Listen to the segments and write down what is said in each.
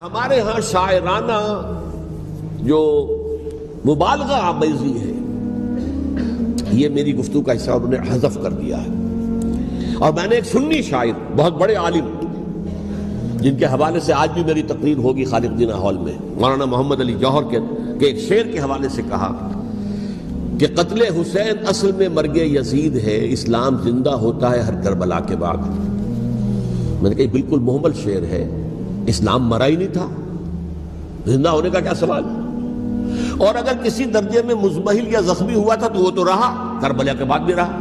ہمارے ہاں شاعرانہ جو مبالغہ آمیزی ہے یہ میری گفتگو کا حصہ انہوں نے حذف کر دیا ہے، اور میں نے ایک سنی شاعر بہت بڑے عالم جن کے حوالے سے آج بھی میری تقریر ہوگی خالق جناح ہال میں، مولانا محمد علی جوہر کے ایک شعر کے حوالے سے کہا کہ قتل حسین اصل میں مرگ یزید ہے، اسلام زندہ ہوتا ہے ہر کربلا کے بعد۔ میں نے کہا بالکل محمل شعر ہے، اسلام مرا ہی نہیں تھا، زندہ ہونے کا کیا سوال؟ اور اگر کسی درجے میں مزمحل یا زخمی ہوا تھا تو وہ تو رہا، کربلا کے بعد بھی رہا،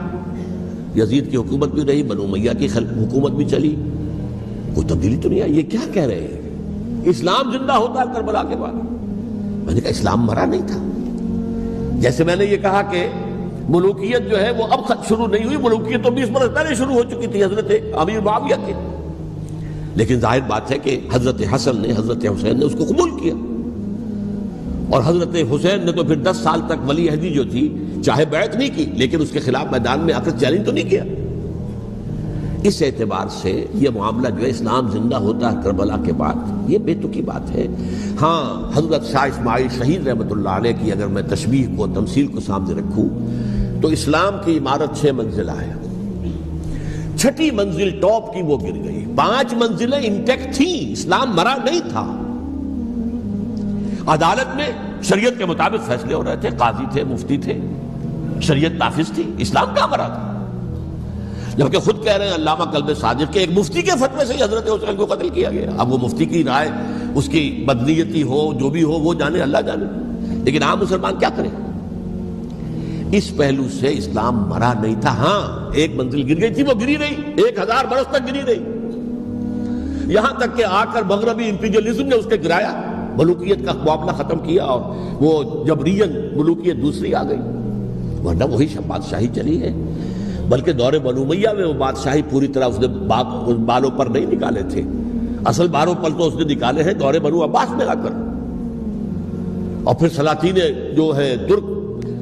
یزید کی حکومت بھی رہی، بنو امیہ کی حکومت بھی چلی، کوئی تبدیلی تو نہیں آئی۔ یہ کیا کہہ رہے ہیں؟ اسلام زندہ ہوتا ہے کربلا کے بعد؟ میں نے کہا اسلام مرا نہیں تھا۔ جیسے میں نے یہ کہا کہ ملوکیت جو ہے وہ اب شروع نہیں ہوئی، ملوکیت تو 20 برس پہلے شروع ہو چکی تھی حضرت امیر معاویہ کے، لیکن ظاہر بات ہے کہ حضرت حسن نے، حضرت حسین نے اس کو قبول کیا، اور حضرت حسین نے تو پھر 10 سال تک ولی عہدی جو تھی چاہے بیعت نہیں کی لیکن اس کے خلاف میدان میں آ کر چیلنج تو نہیں کیا۔ اس اعتبار سے یہ معاملہ جو ہے اسلام زندہ ہوتا ہے کربلا کے بعد، یہ بے تکی بات ہے۔ ہاں، حضرت شاہ اسماعیل شہید رحمۃ اللہ علیہ کی اگر میں تشبیہ کو، تمثیل کو سامنے رکھوں تو اسلام کی عمارت 6 منزلہ ہے، 6ٹھی منزل ٹاپ کی وہ گر گئی، 5 منزلیں انٹیکٹ تھیں، اسلام مرا نہیں تھا۔ عدالت میں شریعت کے مطابق فیصلے ہو رہے تھے، قاضی تھے، مفتی تھے، شریعت نافذ تھی، اسلام کہاں مرا تھا؟ جبکہ خود کہہ رہے ہیں علامہ قلب صادق کے ایک مفتی کے فتوے سے ہی حضرت حسین کو قتل کیا گیا۔ اب وہ مفتی کی رائے، اس کی بدنیتی ہو، جو بھی ہو، وہ جانے، اللہ جانے، لیکن عام مسلمان کیا کرے؟ اس پہلو سے اسلام مرا نہیں تھا۔ ہاں، ایک منزل گر گئی تھی، وہ گری رہی، 1000 برس تک گری رہی، یہاں تک کہ آ کر مغربی امپیریلزم نے اس کے گرایا، ملوکیت کا معاملہ ختم کیا، اور وہ جبرین ملوکیت دوسری آ گئی، ورنہ وہی بادشاہی چلی ہے۔ بلکہ دور بنو امیہ میں وہ بادشاہی پوری طرح اس نے بالوں پر نہیں نکالے تھے، اصل بالوں پر تو اس نے نکالے ہیں دور بنو عباس میں آ کر، اور پھر سلاطین جو ہے ترک،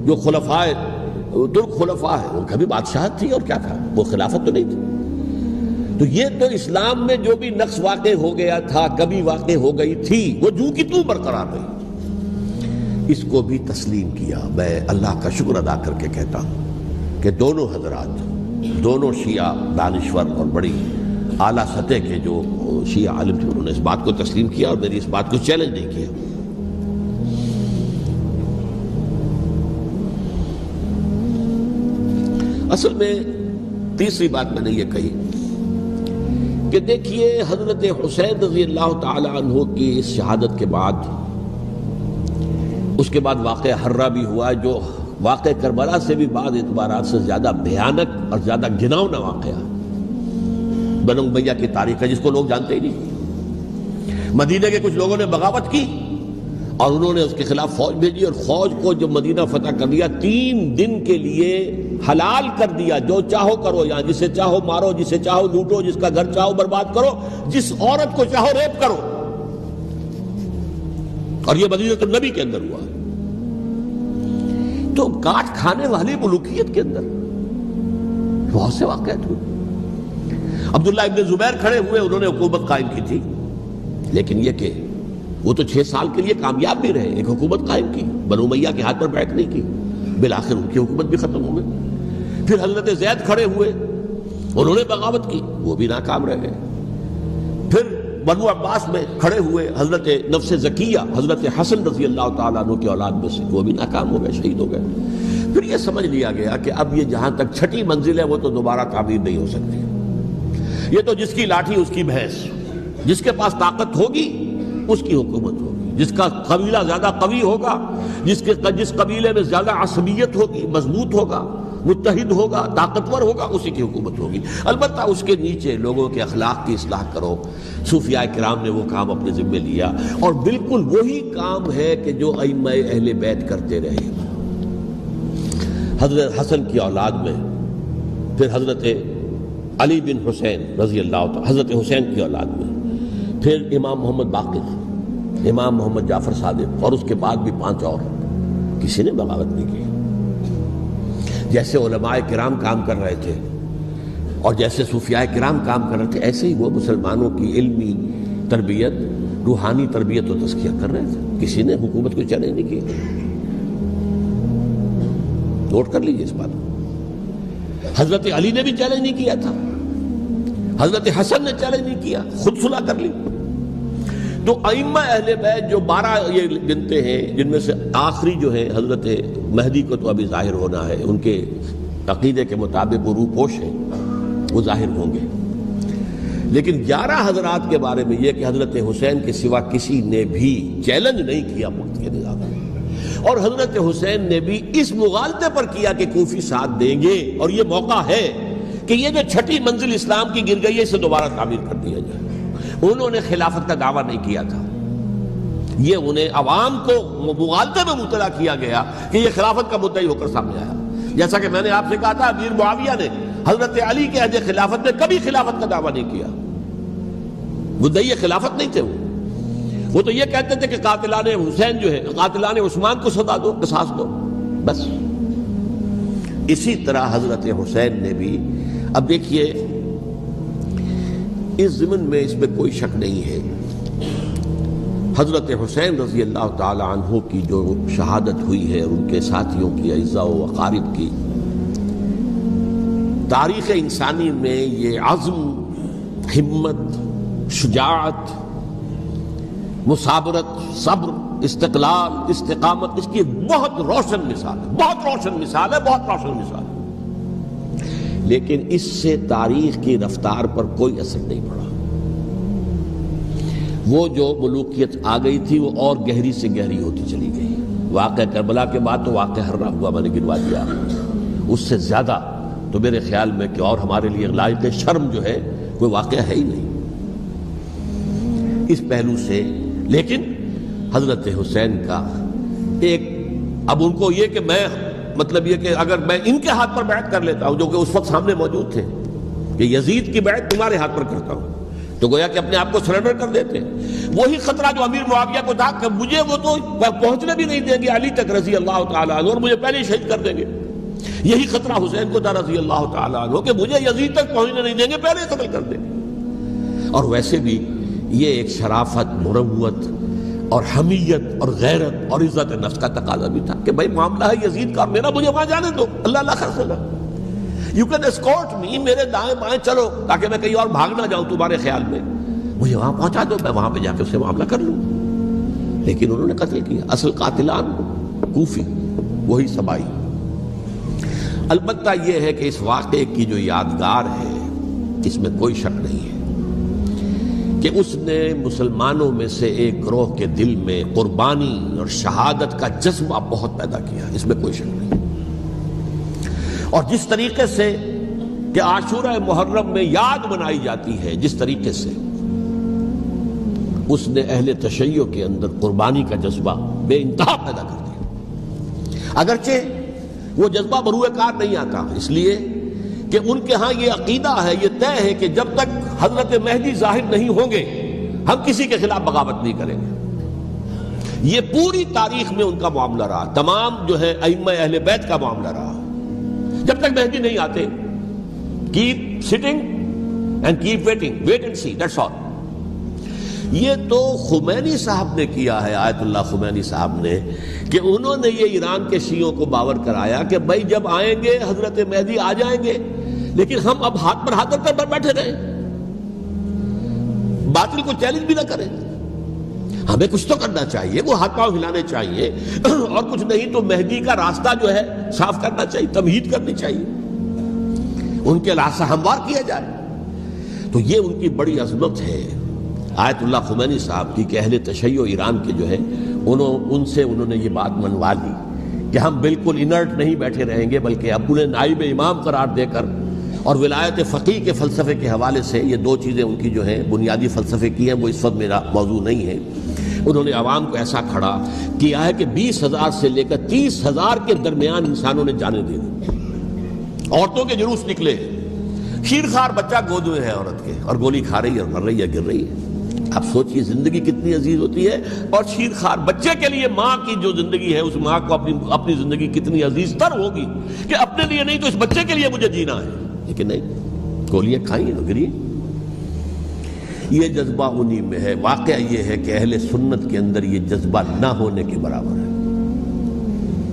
جو ترک خلفاء ہے، ان کا بھی بادشاہت تھی، اور کیا تھا، وہ خلافت تو نہیں تھی۔ تو یہ تو اسلام میں جو بھی نقص واقع ہو گیا تھا، کبھی واقع ہو گئی تھی، وہ جو کی تو برقرار رہی، اس کو بھی تسلیم کیا۔ میں اللہ کا شکر ادا کر کے کہتا ہوں کہ دونوں حضرات، دونوں شیعہ دانشور اور بڑی اعلیٰ سطح کے جو شیعہ عالم تھے، انہوں نے اس بات کو تسلیم کیا اور میری اس بات کو چیلنج نہیں کیا۔ اصل میں تیسری بات میں نے یہ کہی کہ دیکھیے حضرت حسین رضی اللہ تعالی عنہ کی اس شہادت کے بعد، اس کے بعد واقعہ حرہ بھی ہوا، جو واقع کربلا سے بھی بعض اعتبارات سے زیادہ بھیانک اور زیادہ گھناؤنا واقعہ بنو امیہ کی تاریخ ہے، جس کو لوگ جانتے ہی نہیں۔ مدینہ کے کچھ لوگوں نے بغاوت کی اور انہوں نے اس کے خلاف فوج بھیجی، اور فوج کو جب مدینہ فتح کر لیا، 3 دن کے لیے حلال کر دیا، جو چاہو کرو، یہاں جسے چاہو مارو، جسے چاہو لوٹو، جس کا گھر چاہو برباد کرو، جس عورت کو چاہو ریپ کرو، اور یہ مدینہ النبی کے اندر ہوا۔ تو کاٹ کھانے والی ملوکیت کے اندر بہت سے واقعات ہوئے۔ عبداللہ ابن زبیر کھڑے ہوئے، انہوں نے حکومت قائم کی تھی، لیکن یہ کہ وہ تو 6 سال کے لیے کامیاب بھی رہے، ایک حکومت قائم کی، بنو امیہ کے ہاتھ پر بیعت نہیں کی، بالآخر ان کی حکومت بھی ختم ہو گئی۔ پھر حضرت زید کھڑے ہوئے، انہوں نے بغاوت کی، وہ بھی ناکام رہ گئے۔ پھر بنو عباس میں کھڑے ہوئے حضرت نفس زکیہ، حضرت حسن رضی اللہ تعالیٰ عنہ کی اولاد میں سے، وہ بھی ناکام ہو گئے، شہید ہو گئے۔ پھر یہ سمجھ لیا گیا کہ اب یہ جہاں تک 6ٹھی منزل ہے وہ تو دوبارہ تعمیر نہیں ہو سکتی، یہ تو جس کی لاٹھی اس کی بھینس، جس کے پاس طاقت ہوگی اس کی حکومت ہوگی، جس کا قبیلہ زیادہ قوی ہوگا، جس قبیلے میں زیادہ عصبیت ہوگی، مضبوط ہوگا، متحد ہوگا، طاقتور ہوگا، اسی کی حکومت ہوگی۔ البتہ اس کے نیچے لوگوں کے اخلاق کی اصلاح کرو۔ صوفیاء کرام نے وہ کام اپنے ذمہ لیا، اور بالکل وہی کام ہے کہ جو ائمہ اہل بیت کرتے رہے۔ حضرت حسن کی اولاد میں پھر حضرت علی بن حسین رضی اللہ تعالی، حضرت حسین کی اولاد میں پھر امام محمد باقر، امام محمد جعفر صادق، اور اس کے بعد بھی 5 اور، کسی نے بغاوت نہیں کی۔ جیسے علماء کرام کام کر رہے تھے اور جیسے صوفیاء کرام کام کر رہے تھے، ایسے ہی وہ مسلمانوں کی علمی تربیت روحانی تربیت و تزکیہ کر رہے تھے، کسی نے حکومت کو چیلنج نہیں کیا. نوٹ کر لیجیے اس بات کو. حضرت علی نے بھی چیلنج نہیں کیا تھا، حضرت حسن نے چیلنج نہیں کیا، خود صلح کر لی. تو ائمہ اہل بیت جو 12 یہ گنتے ہیں، جن میں سے آخری جو ہے حضرت مہدی کو تو ابھی ظاہر ہونا ہے، ان کے عقیدے کے مطابق وہ روح پوش ہیں، وہ ظاہر ہوں گے. لیکن 11 حضرات کے بارے میں یہ کہ حضرت حسین کے سوا کسی نے بھی چیلنج نہیں کیا وقت کے نظام میں. اور حضرت حسین نے بھی اس مغالطے پر کیا کہ کوفی ساتھ دیں گے، اور یہ موقع ہے کہ یہ جو 6ٹھی منزل اسلام کی گر گئی ہے اسے دوبارہ تعمیر کر دیا جائے. انہوں نے خلافت کا دعویٰ نہیں کیا تھا، یہ انہیں عوام کو مغالطے میں مبتلا کیا گیا کہ یہ خلافت کا مدعی ہو کر سامنے آیا. جیسا کہ میں نے آپ سے کہا تھا، امیر معاویہ نے حضرت علی کے عہد خلافت میں کبھی خلافت کا دعویٰ نہیں کیا، مدعی خلافت نہیں تھے. وہ تو یہ کہتے تھے کہ قاتلان حسین جو ہے، قاتلان عثمان کو سزا دو، قصاص دو، بس. اسی طرح حضرت حسین نے بھی، اب دیکھیے اس ضمن میں اس میں کوئی شک نہیں ہے، حضرت حسین رضی اللہ تعالی عنہ کی جو شہادت ہوئی ہے اور ان کے ساتھیوں کی، اعزاء و اقارب کی، تاریخ انسانی میں یہ عزم، ہمت، شجاعت، مثابرت، صبر، استقلال، استقامت، اس کی ایک بہت روشن مثال ہے، بہت روشن مثال ہے، بہت روشن مثال ہے. لیکن اس سے تاریخ کی رفتار پر کوئی اثر نہیں پڑا. وہ جو ملوکیت آ گئی تھی وہ اور گہری سے گہری ہوتی چلی گئی. واقعہ کربلا کے بعد تو واقعہ ہررا ہوا میں نے گنوا دیا، اس سے زیادہ تو میرے خیال میں کہ اور ہمارے لیے لائق شرم جو ہے کوئی واقعہ ہے ہی نہیں اس پہلو سے. لیکن حضرت حسین کا ایک، اب ان کو یہ کہ میں مطلب یہ کہ اگر میں ان کے ہاتھ پر بیعت کر لیتا ہوں، جو کہ اس وقت سامنے موجود تھے، کہ یزید کی بیعت تمہارے ہاتھ پر کرتا ہوں، تو گویا کہ اپنے آپ کو سرنڈر کر دیتے. وہی خطرہ جو امیر معاویہ کو تھا کہ مجھے وہ تو پہنچنے بھی نہیں دیں گے علی تک رضی اللہ تعالیٰ عنہ، اور مجھے پہلے ہی شہید کر دیں گے. یہی خطرہ حسین کو تھا رضی اللہ تعالیٰ عنہ کہ مجھے یزید تک پہنچنے نہیں دیں گے، پہلے ہی قتل کر دیں گے. اور ویسے بھی یہ ایک شرافت، مروت اور حمیت اور غیرت اور عزت نفس کا تقاضا بھی تھا کہ بھائی معاملہ ہے یزید کا، میرا مجھے وہاں جانے دو، اللہ اللہ خرسلہ، یو کین اسکورٹ می، میرے دائیں بائیں چلو تاکہ میں کہیں اور بھاگ نہ جاؤں تمہارے خیال میں، مجھے وہاں پہنچا دو، میں وہاں پہ جا کے اس سے معاملہ کر لوں. لیکن انہوں نے قتل کیا. اصل قاتلان کوفی، وہی سبائی. البتہ یہ ہے کہ اس واقعے کی جو یادگار ہے اس میں کوئی شک نہیں ہے کہ اس نے مسلمانوں میں سے ایک گروہ کے دل میں قربانی اور شہادت کا جذبہ بہت پیدا کیا، اس میں کوئی شک نہیں. اور جس طریقے سے کہ عاشورہ محرم میں یاد منائی جاتی ہے، جس طریقے سے اس نے اہل تشیع کے اندر قربانی کا جذبہ بے انتہا پیدا کر دیا. اگرچہ وہ جذبہ بروئے کار نہیں آتا، اس لیے کہ ان کے ہاں یہ عقیدہ ہے، یہ طے ہے کہ جب تک حضرت مہدی ظاہر نہیں ہوں گے ہم کسی کے خلاف بغاوت نہیں کریں گے. یہ پوری تاریخ میں ان کا معاملہ رہا، تمام جو ہے ائمہ اہل بیت کا معاملہ رہا. جب تک مہدی نہیں آتے، keep sitting and keep waiting, wait and see, that's all. یہ تو خمینی صاحب نے کیا ہے، آیت اللہ خمینی صاحب نے، کہ انہوں نے یہ ایران کے شیعوں کو باور کرایا کہ بھائی جب آئیں گے حضرت مہدی آ جائیں گے، لیکن ہم اب ہاتھ پر ہاتھ رکھ کر بیٹھے رہیں، باطل کو چیلنج بھی نہ کریں. ہمیں کچھ تو کرنا چاہیے، وہ ہاتھ پاؤں ہلانے چاہیے، اور کچھ نہیں تو مہدی کا راستہ جو ہے صاف کرنا چاہیے، تمہید کرنی چاہیے، ان کے راستہ ہموار کیا جائے. تو یہ ان کی بڑی عظمت ہے آیت اللہ خمینی صاحب کی کہ اہل تشیع ایران کے جو ہے ان سے انہوں نے یہ بات منوا لی کہ ہم بالکل انرٹ نہیں بیٹھے رہیں گے، بلکہ اب انہیں نائب امام قرار دے کر اور ولایت فقیہ کے فلسفے کے حوالے سے، یہ دو چیزیں ان کی جو ہیں بنیادی فلسفے کی ہیں، وہ اس وقت میرا موضوع نہیں ہے. انہوں نے عوام کو ایسا کھڑا کیا ہے کہ 20,000 سے لے کر 30,000 کے درمیان انسانوں نے جانے دے دی. عورتوں کے جلوس نکلے، شیرخوار بچہ گود میں ہے عورت کے، اور گولی کھا رہی ہے اور مر رہی ہے، گر رہی ہے. اب سوچئے زندگی کتنی عزیز ہوتی ہے، اور شیرخوار بچے کے لیے ماں کی جو زندگی ہے، اس ماں کو اپنی زندگی کتنی عزیز تر ہوگی کہ اپنے لیے نہیں تو اس بچے کے لیے مجھے جینا ہے. لیکن نہیں، گولیاں کھائیں اور گری. یہ جذبہ انہی میں ہے. واقعہ یہ ہے کہ اہل سنت کے اندر یہ جذبہ نہ ہونے کے برابر ہے.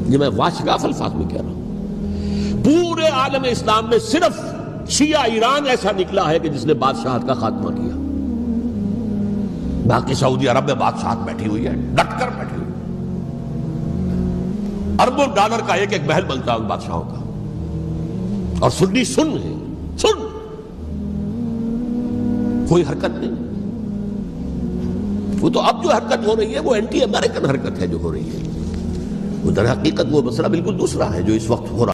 یہ میں واشگاف الفاظ میں کہہ رہا ہوں. پورے عالم اسلام میں صرف شیعہ ایران ایسا نکلا ہے کہ جس نے بادشاہت کا خاتمہ کیا. باقی سعودی عرب میں بادشاہت بیٹھی ہوئی ہے، ڈٹ کر بیٹھی ہوئی ہے. اربوں ڈالر کا ایک ایک محل بنتا ہے ان بادشاہوں کا. اور سنی سن ہے، سن کوئی حرکت نہیں. وہ تو اب جو حرکت ہو رہی ہے وہ اینٹی امریکن حرکت ہے جو ہو رہی ہے. وہ در حقیقت وہ مسئلہ بالکل دوسرا ہے جو اس وقت ہو رہا ہے.